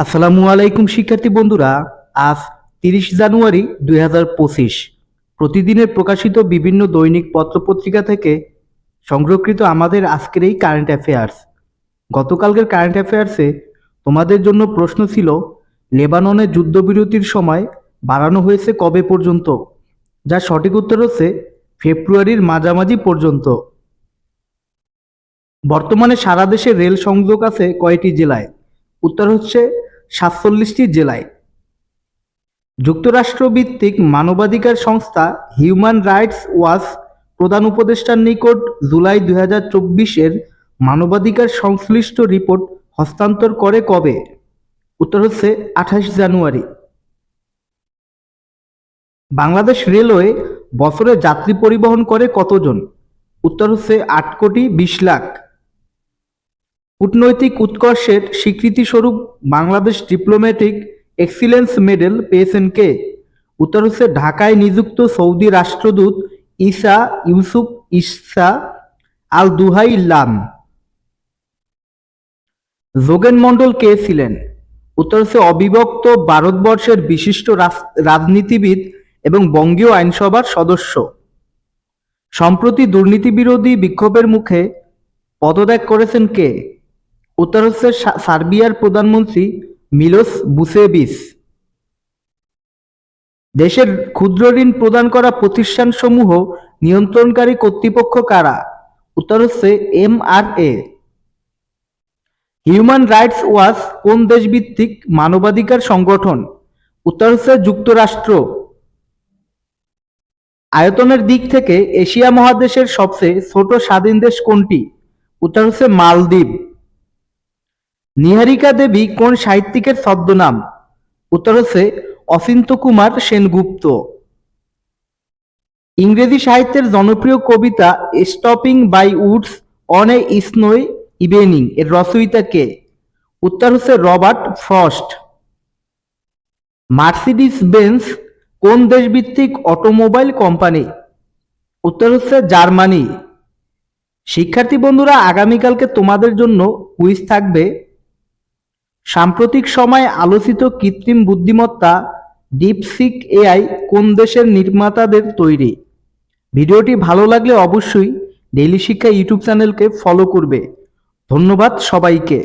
আসসালামু আলাইকুম শিক্ষার্থী বন্ধুরা। আজ 30 জানুয়ারি 2025 প্রতিদিনের প্রকাশিত বিভিন্ন দৈনিক পত্রপত্রিকা থেকে সংরক্ষিত আমাদের আজকের এই কারেন্ট অ্যাফেয়ার্স। গতকালকের কারেন্ট অ্যাফেয়ার্সে তোমাদের জন্য প্রশ্ন ছিল, লেবাননে যুদ্ধবিরতির সময় বাড়ানো হয়েছে কবে পর্যন্ত? যার সঠিক উত্তর হচ্ছে ফেব্রুয়ারির মাঝামাঝি পর্যন্ত। বর্তমানে সারা দেশে রেল সংযোগ আছে কয়টি জেলায়? উত্তর হচ্ছে 47টি জেলায়। যুক্তরাষ্ট্র ভিত্তিক মানবাধিকার সংস্থা হিউম্যান রাইটস ওয়াচ প্রধান উপদেষ্টার নিকট জুলাই 2024-এর মানবাধিকার সংশ্লিষ্ট রিপোর্ট হস্তান্তর করে কবে? উত্তর হচ্ছে 28 জানুয়ারি। বাংলাদেশ রেলওয়ে বছরে যাত্রী পরিবহন করে কতজন? উত্তর হচ্ছে 8,20,00,000। কূটনৈতিক উৎকর্ষের স্বীকৃতিস্বরূপ বাংলাদেশ ডিপ্লোম্যাটিক এক্সিলেন্স মেডেল পেয়েছেন কে? উত্তর হচ্ছে ঢাকায় নিযুক্ত সৌদি রাষ্ট্রদূত ঈসা ইউসুফ ঈসা আল দুহাইলাম। যোগেন মণ্ডল কে ছিলেন? উত্তর হচ্ছে অবিভক্ত ভারতবর্ষের বিশিষ্ট রাজনীতিবিদ এবং বঙ্গীয় আইনসভার সদস্য। সম্প্রতি দুর্নীতি বিরোধী বিক্ষোভের মুখে পদত্যাগ করেছেন কে? উত্তর হচ্ছে সার্বিয়ার প্রধানমন্ত্রী মিলোস বুসেভিচ। দেশের ক্ষুদ্র ঋণ প্রদান করা প্রতিষ্ঠানসমূহ নিয়ন্ত্রণকারী কর্তৃপক্ষ কারা? উত্তর হচ্ছে MRA। হিউম্যান রাইটস ওয়াচ কোন দেশভিত্তিক মানবাধিকার সংগঠন? উত্তর হচ্ছে যুক্তরাষ্ট্র। আয়তনের দিক থেকে এশিয়া মহাদেশের সবচেয়ে ছোট স্বাধীন দেশ কোনটি? উত্তর হচ্ছে মালদ্বীপ। নিহারিকা দেবী কোন সাহিত্যিকের ছদ্মনাম? উত্তর হচ্ছে অচিন্ত্যকুমার সেনগুপ্ত। ইংরেজি সাহিত্যের জনপ্রিয় কবিতা stopping by woods on a snowy evening এর রচয়িতা কে? উত্তর হচ্ছে রবার্ট ফ্রস্ট। মার্সিডিজ বেঞ্জ কোন দেশভিত্তিক অটোমোবাইল কোম্পানি? উত্তর হচ্ছে জার্মানি। শিক্ষার্থী বন্ধুরা, আগামীকালকে তোমাদের জন্য কুইজ থাকবে। সাম্প্রতিক সময়ে আলোচিত কৃত্রিম বুদ্ধিমত্তা ডিপসিক এআই কোন দেশের নির্মাতাদের তৈরি? ভিডিওটি ভালো লাগলে অবশ্যই ডেইলি শিক্ষা ইউটিউব চ্যানেলকে ফলো করবে। ধন্যবাদ সবাইকে।